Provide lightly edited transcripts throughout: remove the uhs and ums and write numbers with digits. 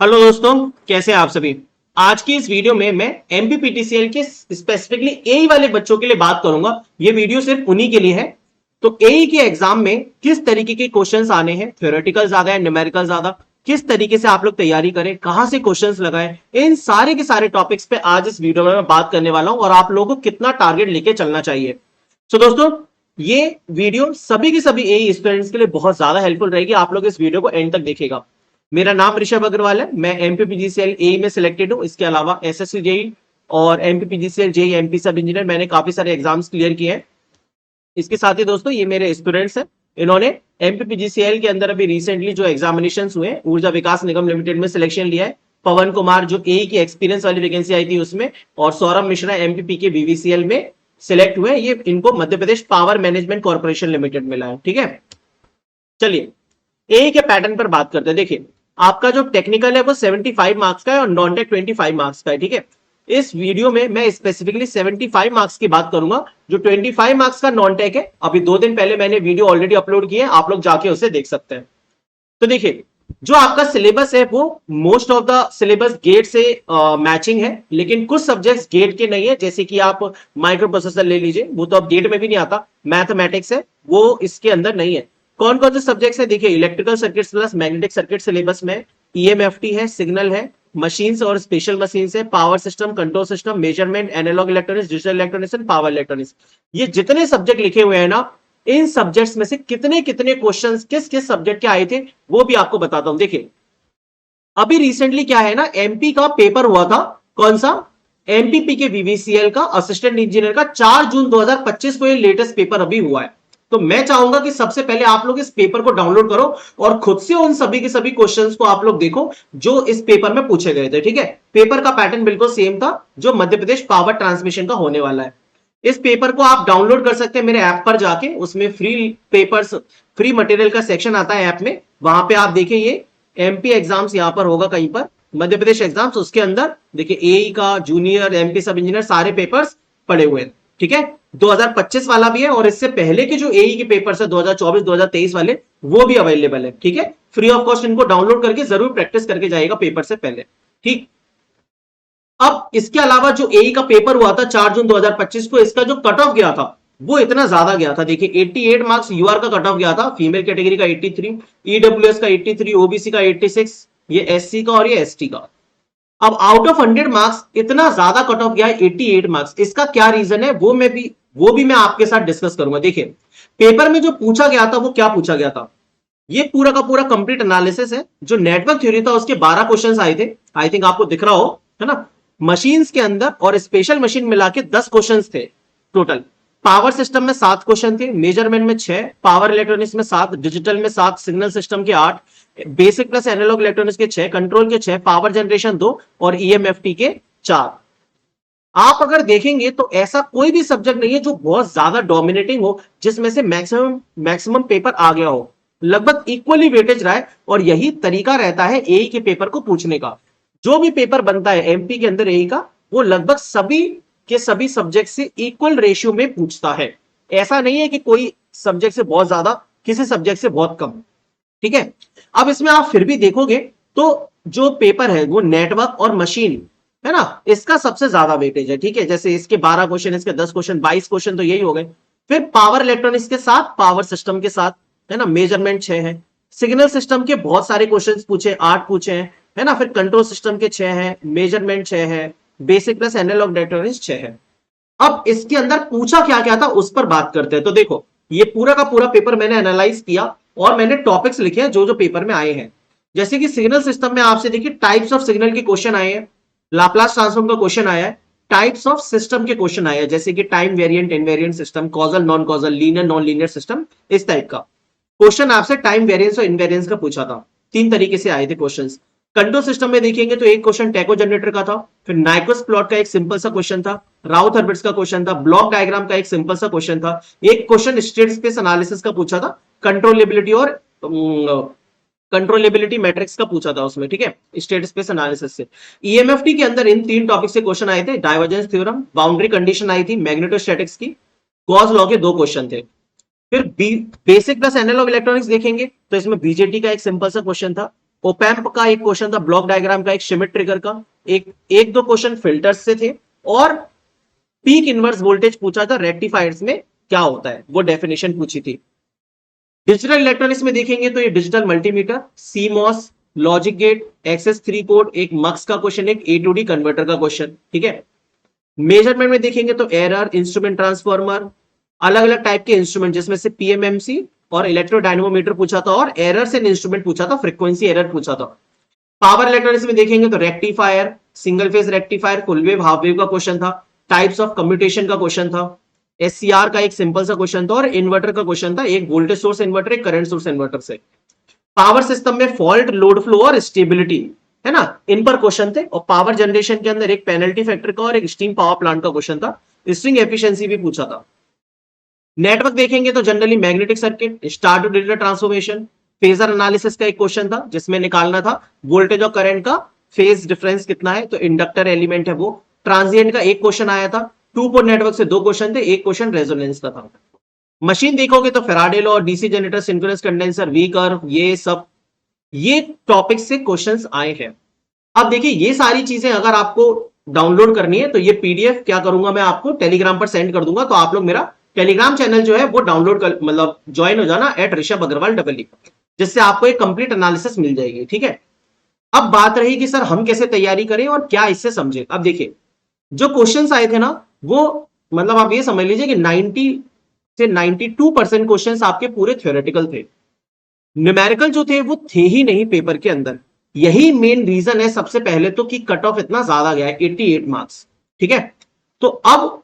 Hello दोस्तों, कैसे हैं आप सभी। आज की इस वीडियो में मैं एमपीपीटीसीएल के स्पेसिफिकली एई वाले बच्चों के लिए बात करूंगा। ये वीडियो सिर्फ उन्हीं के लिए है। तो एई के एग्जाम में किस तरीके के क्वेश्चंस आने हैं, थ्योरेटिकल ज्यादा है न्यूमेरिकल ज्यादा, किस तरीके से आप लोग तैयारी करें, कहां से क्वेश्चंस लगाएं, इन सारे के सारे टॉपिक्स पे आज इस वीडियो में मैं बात करने वाला हूं और आप लोगों को कितना टारगेट लेके चलना चाहिए। तो दोस्तों, ये वीडियो सभी के सभी एई स्टूडेंट्स के लिए बहुत ज्यादा हेल्पफुल रहेगी। आप लोग इस वीडियो को एंड तक देखिएगा। मेरा नाम ऋषभ अग्रवाल है, मैं एमपीपीजीसीएल ए में सिलेक्टेड हूं। इसके अलावा एसएससी जेई और एमपीपीजीसीएल जेई एमपी सब इंजीनियर मैंने काफी सारे एग्जाम्स क्लियर किए हैं। इसके साथ ही दोस्तों, ये मेरे स्टूडेंट्स हैं। इन्होंने एमपीपीजीसीएल के अंदर अभी रिसेंटली जो एग्जामिनेशन हुए, ऊर्जा विकास निगम लिमिटेड में सिलेक्शन लिया है। पवन कुमार जो ए की एक्सपीरियंस वाली वैकेंसी आई थी उसमें, और सौरभ मिश्रा एमपीपी के बीवीसीएल में सिलेक्ट हुए। ये इनको Madhya Pradesh power management corporation limited मिला है। ठीक है, चलिए ए के पैटर्न पर बात करते हैं। देखिए, आपका जो टेक्निकल है वो 75 मार्क्स का है और नॉन टेक 25 मार्क्स का है। ठीक है, इस वीडियो में मैं स्पेसिफिकली 75 मार्क्स की बात करूंगा। जो 25 मार्क्स का नॉन टेक है, अभी 2 दिन पहले मैंने वीडियो ऑलरेडी अपलोड की है, आप लोग जाके उसे देख सकते हैं। तो देखिए, जो आपका सिलेबस है वो most of the syllabus GATE से मैचिंग है, लेकिन कुछ सब्जेक्ट्स गेट के नहीं है। जैसे कि आप माइक्रो प्रोसेसर ले लीजिए, वो तो अब गेट में भी नहीं आता। मैथमेटिक्स है, वो इसके अंदर नहीं है। कौन कौन से सब्जेक्ट्स है, देखिए, electrical circuits plus magnetic circuit syllabus में ईएमएफटी है, सिग्नल है, मशीन्स और स्पेशल मशीन्स है, power system, control system, measurement, analog electronics, digital electronics and power electronics. ये जितने सब्जेक्ट लिखे हुए हैं ना, इन सब्जेक्ट्स में से कितने कितने क्वेश्चंस किस किस सब्जेक्ट के आए थे वो भी आपको बताता हूं। देखिए, अभी रिसेंटली क्या है ना, एमपी का पेपर हुआ था। कौन सा? एमपीपी के बीवीसीएल का असिस्टेंट इंजीनियर का 4 जून 2025 को ये लेटेस्ट पेपर अभी हुआ है। तो मैं चाहूंगा कि सबसे पहले आप लोग इस पेपर को डाउनलोड करो और खुद से उन सभी के सभी क्वेश्चंस को आप लोग देखो जो इस पेपर में पूछे गए थे। ठीक है, पेपर का पैटर्न बिल्कुल सेम था जो मध्य प्रदेश पावर ट्रांसमिशन का होने वाला है। इस पेपर को आप डाउनलोड कर सकते हैं मेरे ऐप पर जाके। उसमें फ्री पेपर्स, फ्री मटेरियल का सेक्शन आता है ऐप में। वहां पे आप देखिए, ये एमपी एग्जाम्स यहां पर होगा कहीं पर, मध्य प्रदेश एग्जाम्स, उसके अंदर देखिए एई का, जूनियर, एमपी सब इंजीनियर, सारे पेपर्स पड़े हुए हैं। ठीक है, 2025 वाला भी है और इससे पहले के जो एई के पेपर्स है 2024 2023 वाले, वो भी अवेलेबल है। ठीक है, फ्री ऑफ कॉस्ट इनको डाउनलोड करके जरूर प्रैक्टिस करके जाएगा पेपर से पहले। ठीक, अब इसके अलावा जो एई का पेपर हुआ था 4 जून 2025 को, इसका जो कट ऑफ गया था वो इतना ज्यादा गया था। देखिए, 88 मार्क्स यूआर का कट ऑफ गया था, फीमेल कैटेगरी का 83, ईडब्ल्यूएस का 83, ओबीसी का 86, ये एससी का और ये एसटी का। अब आउट ऑफ 100 मार्क्स इतना ज्यादा कट ऑफ गया है 88 मार्क्स। इसका क्या रीजन है वो भी मैं आपके साथ डिस्कस करूंगा। देखिए, पेपर में जो पूछा गया था वो क्या पूछा गया था, ये पूरा का पूरा कंप्लीट एनालिसिस है। जो नेटवर्क थ्योरी था उसके 12 क्वेश्चंस आए थे, आई थिंक आपको दिख रहा हो, है ना। मशीन्स के अंदर और स्पेशल मशीन मिला के 10 क्वेश्चंस थे टोटल। पावर सिस्टम में 7 क्वेश्चन थे, मेजरमेंट में 6, पावर इलेक्ट्रॉनिक्स में 7, डिजिटल में 7, सिग्नल सिस्टम के 8, बेसिक प्लस एनालॉग इलेक्ट्रॉनिक्स के 6, कंट्रोल के 6, पावर जनरेशन 2 और ईएमएफटी के 4। आप अगर देखेंगे तो ऐसा कोई भी सब्जेक्ट नहीं है जो बहुत ज्यादा डोमिनेटिंग हो, जिसमें से मैक्सिमम मैक्सिमम पेपर आ गया हो। लगभग इक्वली वेटेज रहा है और यही तरीका रहता है एई के पेपर को पूछने का। जो भी पेपर बनता है एमपी के अंदर एई का, वो लगभग सभी के सभी सब्जेक्ट से इक्वल रेशियो में पूछता है। ऐसा नहीं है कि कोई सब्जेक्ट से बहुत ज्यादा, किसी सब्जेक्ट से बहुत कम। ठीक है, अब इसमें आप फिर भी देखोगे तो जो पेपर है वो नेटवर्क और मशीन है ना, इसका सबसे ज्यादा वेटेज है। ठीक है, जैसे इसके 12 क्वेश्चन, इसके 10 क्वेश्चन, 22 क्वेश्चन तो यही हो गए। फिर पावर इलेक्ट्रॉनिक्स के साथ, पावर सिस्टम के साथ, है ना, मेजरमेंट 6 है, सिग्नल सिस्टम के बहुत सारे क्वेश्चन पूछे, 8 पूछे हैं, है ना। फिर कंट्रोल सिस्टम के 6 है, मेजरमेंट 6 है, बेसिक प्लस एनालॉग इलेक्ट्रॉनिक्स 6 है। अब इसके अंदर पूछा क्या क्या था उस पर बात करते हैं। तो देखो, ये पूरा का पूरा पेपर मैंने एनालाइज किया और मैंने टॉपिक्स लिखे हैं जो जो पेपर में आए हैं। जैसे कि सिग्नल सिस्टम में आपसे देखिए टाइप्स ऑफ सिग्नल के क्वेश्चन आए हैं, लाप्लास ट्रांसफॉर्म का क्वेश्चन आया है, टाइप्स ऑफ सिस्टम के क्वेश्चन आए हैं, जैसे कि time variant, invariant system, causal non causal, linear non linear system, इस टाइप का क्वेश्चन आपसे टाइम वेरिएंस और इनवेरिएंस का पूछा था। 3 तरीके से आए थे क्वेश्चंस। कंट्रोल सिस्टम में देखेंगे तो एक क्वेश्चन टेको जनरेटर का था, फिर नाइक्वेस्ट प्लॉट का एक सिंपल सा क्वेश्चन था, राउथ हर्बिट्स का क्वेश्चन था, ब्लॉक डायग्राम का एक सिंपल सा क्वेश्चन था, एक क्वेश्चन स्टेट स्पेस एनालिसिस का पूछा था, कंट्रोलेबिलिटी और कंट्रोलेबिलिटी मैट्रिक्स का पूछा था उसमें। ठीक है, स्टेट स्पेस एनालिसिस से। ईएमएफटी के अंदर इन 3 टॉपिक से क्वेश्चन आए थे, डाइवर्जेंस थ्योरम, बाउंड्री कंडीशन आई थी, मैग्नेटोस्टैटिक्स की, गॉस लॉ के 2 क्वेश्चन थे। फिर बेसिक प्लस एनालॉग इलेक्ट्रॉनिक्स देखेंगे तो इसमें बीजेटी का एक सिंपल सा क्वेश्चन था, ओपैम्प का एक क्वेश्चन था, ब्लॉक डायग्राम का, एक शिमिट ट्रिगर का, एक दो क्वेश्चन फिल्टर्स से थे, और पीक इनवर्स वोल्टेज पूछा था रेक्टिफायर्स में क्या होता है, वो डेफिनेशन पूछी थी। डिजिटल इलेक्ट्रॉनिक्स में देखेंगे तो ये digital multimeter, CMOS, logic gate, excess 3 code, एक मक्स का क्वेश्चन, एक ए टू डी कन्वर्टर का क्वेश्चन, ठीक है। मेजरमेंट में देखेंगे तो एरर, इंस्ट्रूमेंट ट्रांसफॉर्मर, अलग अलग टाइप के इंस्ट्रूमेंट जिसमें से पीएमएमसी और इलेक्ट्रोडायनेमोमीटर पूछा था, और एरर से इंस्ट्रूमेंट पूछा था, फ्रीक्वेंसी एरर पूछा था। पावर इलेक्ट्रॉनिक्स में देखेंगे तो rectifier, single phase rectifier, full wave, half wave का क्वेश्चन था, टाइप्स ऑफ कम्यूटेशन का क्वेश्चन था, एससीआर का एक सिंपल सा क्वेश्चन था, और इन्वर्टर का क्वेश्चन था, एक वोल्टेज सोर्स इन्वर्टर, एक करंट सोर्स इन्वर्टर से। पावर सिस्टम में फॉल्ट, लोड फ्लो और स्टेबिलिटी, है ना, इन पर क्वेश्चन थे। और पावर जनरेशन के अंदर एक पेनल्टी फैक्टर का और एक स्टीम पावर प्लांट का क्वेश्चन था, स्ट्रिंग एफिशिएंसी भी पूछा था। नेटवर्क देखेंगे तो generally magnetic circuit, star to digital transformation, phasor analysis का एक क्वेश्चन था जिसमें निकालना था वोल्टेज और करंट का फेज डिफरेंस कितना है, तो इंडक्टर एलिमेंट है वो। ट्रांजिएंट का एक क्वेश्चन आया था। टू पोर्ट नेटवर्क से दो क्वेश्चन थे, एक क्वेश्चन रेजोनेंस का था। मशीन देखोगे तो Faraday law, DC generator, synchronous condenser, V curve, ये सब ये टॉपिक से क्वेश्चंस आए हैं। अब देखिए ये सारी चीजें अगर आपको डाउनलोड करनी है तो ये पीडीएफ क्या करूंगा, मैं आपको टेलीग्राम पर सेंड कर दूंगा, तो आप लोग मेरा टेलीग्राम चैनल जो है वो डाउनलोड कर, मतलब ज्वाइन हो जाना @ऋषभ_अग्रवाल, जिससे आपको एक कंप्लीट एनालिसिस मिल जाएगी, ठीक है। अब बात रही कि सर हम कैसे तैयारी करें और क्या इससे समझे। अब देखिए जो क्वेश्चंस आए थे ना, वो मतलब आप ये समझ लीजिए कि 90 से 92% क्वेश्चंस आपके पूरे थ्योरेटिकल थे, न्यूमेरिकल जो थे वो थे ही नहीं पेपर के अंदर। यही मेन रीजन है सबसे पहले तो कि कट ऑफ इतना ज्यादा गया है, 88 मार्क्स, ठीक है। तो अब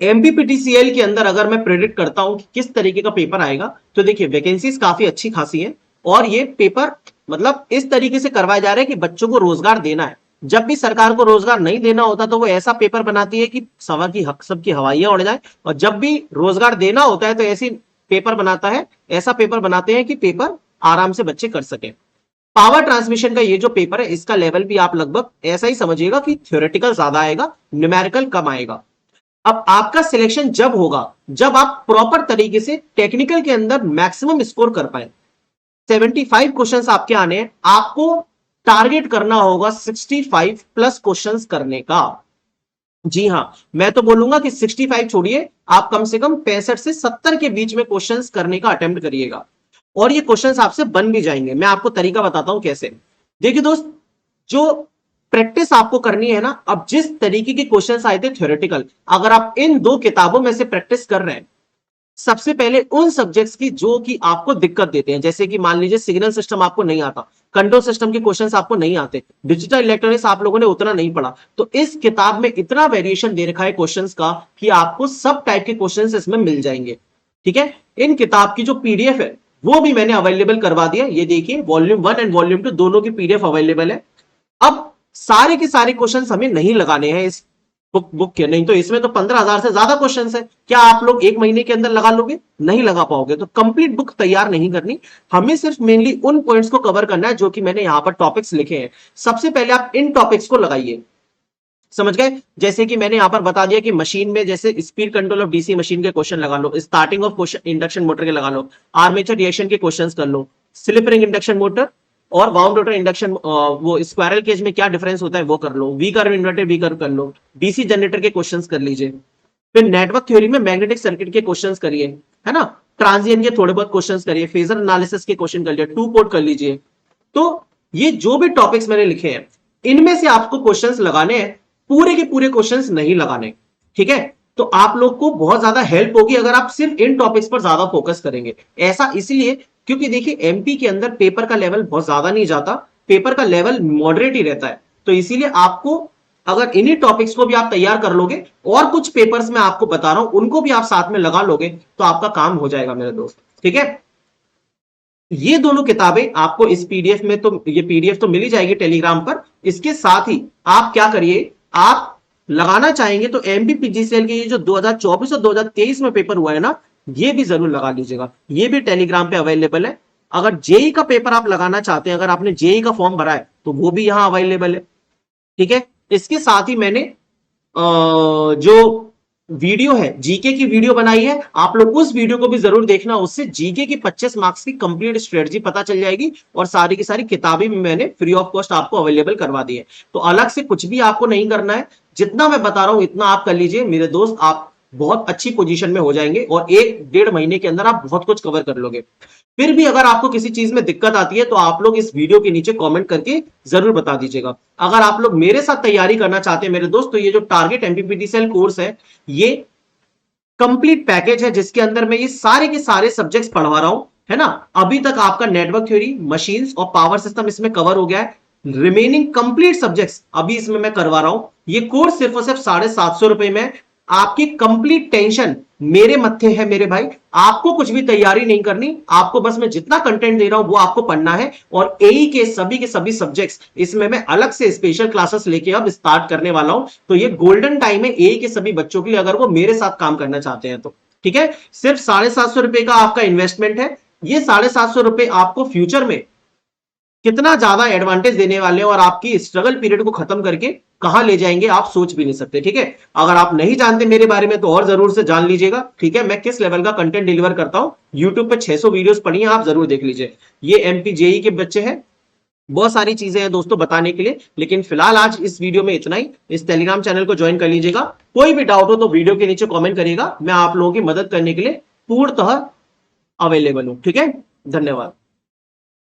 एमपीपीटीसीएल के अंदर अगर मैं प्रेडिक्ट करता हूं कि किस तरीके का पेपर आएगा, तो देखिए वैकेंसीज काफी अच्छी खासी है, और ये पेपर मतलब इस तरीके से करवाया जा रहा है कि बच्चों को रोजगार देना है। जब भी सरकार को रोजगार नहीं देना होता तो वो ऐसा पेपर बनाती है कि सवा की हक सबकी हवाइयां उड़ जाए, और जब भी रोजगार देना होता है तो ऐसी पेपर बनाता है, ऐसा पेपर बनाते हैं कि पेपर आराम से बच्चे कर सके। पावर ट्रांसमिशन का ये जो पेपर है इसका लेवल भी आप लगभग ऐसा ही समझिएगा कि थ्योरेटिकल ज्यादा आएगा, न्यूमेरिकल कम आएगा। अब आपका सिलेक्शन जब होगा जब आप प्रॉपर तरीके से टेक्निकल के अंदर मैक्सिमम स्कोर कर पाए। 75 क्वेश्चंस आपके आने हैं, आपको टारगेट करना होगा 65 प्लस क्वेश्चंस करने का। जी हां, मैं तो बोलूंगा कि 65 छोड़िए, आप कम से कम 65 से 70 के बीच में क्वेश्चंस करने का अटेम्प्ट करिएगा, और ये क्वेश्चंस आपसे बन भी जाएंगे। मैं आपको तरीका बताता हूं कैसे। देखिए दोस्त, जो प्रैक्टिस आपको करनी है ना, अब जिस तरीके के क्वेश्चंस आए थे थ्योरेटिकल, अगर आप इन दो किताबों में से प्रैक्टिस कर रहे हैं, सबसे पहले उन सब्जेक्ट्स की जो कि आपको दिक्कत देते हैं, जैसे कि मान लीजिए सिग्नल सिस्टम आपको नहीं आता, कंट्रोल सिस्टम के क्वेश्चंस आपको नहीं आते, डिजिटल इलेक्ट्रॉनिक्स आप लोगों ने उतना नहीं पढ़ा, तो इस किताब में इतना वेरिएशन दे रखा है क्वेश्चंस का कि आपको सब टाइप के क्वेश्चंस इसमें मिल जाएंगे, ठीक है। इन किताब की जो पीडीएफ है वो भी मैंने अवेलेबल करवा दिया, ये देखिए वॉल्यूम 1 एंड वॉल्यूम 2 दोनों की पीडीएफ अवेलेबल है। अब सारे के सारे क्वेश्चंस हमें नहीं लगाने हैं इस बुक के, नहीं तो इसमें तो 15,000 से ज्यादा क्वेश्चंस है, क्या आप लोग एक महीने के अंदर लगा लोगे? नहीं लगा पाओगे। तो कंप्लीट बुक तैयार नहीं करनी, हमें सिर्फ मेनली उन पॉइंट्स को कवर करना है जो कि मैंने यहां पर टॉपिक्स लिखे हैं। सबसे पहले आप इन टॉपिक्स को लगाइए, समझ गए। जैसे कि मैंने यहां पर बता दिया कि मशीन में जैसे speed control of DC machine के क्वेश्चन लगा लो, starting of question induction motor के लगा लो, आर्मेचर रिएक्शन के क्वेश्चंस कर लो, स्लिप रिंग इंडक्शन मोटर और वाउंड रोटर इंडक्शन, वो स्क्वायरल केज में क्या डिफरेंस होता है वो कर लो, V curve inverted V curve कर लो, डीसी जनरेटर के क्वेश्चंस कर लीजिए, फिर नेटवर्क थ्योरी में मैग्नेटिक सर्किट के क्वेश्चंस करिए, है ना, ट्रांजिएंट के थोड़े बहुत क्वेश्चंस करिए, फेजर एनालिसिस के क्वेश्चन कर लिए, टू पोर्ट कर लीजिए। तो ये जो भी टॉपिक्स मैंने लिखे हैं इनमें से आपको क्वेश्चंस लगाने हैं, पूरे के पूरे क्वेश्चंस नहीं लगाने, ठीक है। तो आप लोग को बहुत ज्यादा हेल्प होगी अगर आप सिर्फ इन टॉपिक्स पर ज्यादा फोकस करेंगे। ऐसा इसलिए क्योंकि देखिए एमपी के अंदर पेपर का लेवल बहुत ज्यादा नहीं जाता, पेपर का लेवल मॉडरेट ही रहता है, तो इसीलिए आपको अगर इन्हीं टॉपिक्स को भी आप तैयार कर लोगे और कुछ पेपर्स में आपको बता रहा हूं उनको भी आप साथ में लगा लोगे तो आपका काम हो जाएगा मेरे दोस्त, ठीक है। ये दोनों किताबें आपको इस पीडीएफ में, तो ये पीडीएफ तो मिल ही जाएगी टेलीग्राम पर। इसके साथ ही आप क्या करिए, आप लगाना चाहेंगे तो एमपीपीजीसीएल के ये जो 2024 और 2023 में पेपर हुआ है ना, ये भी जरूर लगा लीजिएगा, ये भी टेलीग्राम पे अवेलेबल है। अगर जेई का पेपर आप लगाना चाहते हैं, अगर आपने जेई का फॉर्म भरा है तो वो भी यहां अवेलेबल है, ठीक है। इसके साथ ही मैंने जो वीडियो है, जीके की वीडियो बनाई है, आप लोग उस वीडियो को भी जरूर देखना। उससे जीके की 25 मार्क्स की कंप्लीट स्ट्रेटजी पता चल जाएगी और सारी की सारी किताबें भी मैंने फ्री ऑफ कॉस्ट आपको अवेलेबल करवा दी है। तो अलग से कुछ भी आपको नहीं करना है, जितना मैं बता रहा हूं इतना आप कर लीजिए मेरे दोस्त, आप बहुत अच्छी पोजीशन में हो जाएंगे और 1-1.5 महीने के अंदर आप बहुत कुछ कवर कर लोगे। फिर भी अगर आपको किसी चीज में दिक्कत आती है तो आप लोग इस वीडियो के नीचे कमेंट करके जरूर बता दीजिएगा। अगर आप लोग मेरे साथ तैयारी करना चाहते हैं मेरे दोस्त, तो ये जो टारगेट एमपीपीटीसीएल कोर्स है, ये कंप्लीट पैकेज है जिसके अंदर मैं ये सारे के सारे सब्जेक्ट्स पढ़वा रहा हूं, है ना। अभी तक आपका नेटवर्क थ्योरी, मशीन्स और पावर सिस्टम इसमें कवर हो गया है। रिमेनिंग कंप्लीट सब्जेक्ट्स अभी इसमें मैं करवा रहा हूं। ये कोर्स सिर्फ और सिर्फ 750 रुपए में। आपकी कंप्लीट टेंशन मेरे मत्थे है मेरे भाई, आपको कुछ भी तैयारी नहीं करनी, आपको बस मैं जितना कंटेंट दे रहा हूं वो आपको पढ़ना है। और एई के सभी सब्जेक्ट्स इसमें मैं अलग से स्पेशल क्लासेस लेके अब स्टार्ट करने वाला हूं। तो ये गोल्डन टाइम है एई के सभी बच्चों के लिए, अगर वो मेरे साथ काम करना चाहते हैं तो। ठीक है, सिर्फ 750 रुपए का आपका इन्वेस्टमेंट है। ये 750 रुपए आपको फ्यूचर में कितना ज्यादा एडवांटेज देने वाले हैं और आपकी स्ट्रगल पीरियड को खत्म करके कहां ले जाएंगे आप सोच भी नहीं सकते। ठीक है, अगर आप नहीं जानते मेरे बारे में तो और जरूर से जान लीजिएगा। ठीक है, मैं किस लेवल का कंटेंट डिलीवर करता हूं, यूट्यूब पे 600 वीडियोस पड़ी हैं, आप जरूर देख लीजिए। ये एमपी जेई के बच्चे हैं, बहुत सारी चीजें हैं दोस्तों बताने के लिए, लेकिन फिलहाल आज इस वीडियो में इतना ही। इस टेलीग्राम चैनल को ज्वाइन कर लीजिएगा। कोई भी डाउट हो तो वीडियो के नीचे कमेंट करिएगा, मैं आप लोगों की मदद करने के लिए पूर्णतः अवेलेबल हूं। ठीक है, धन्यवाद।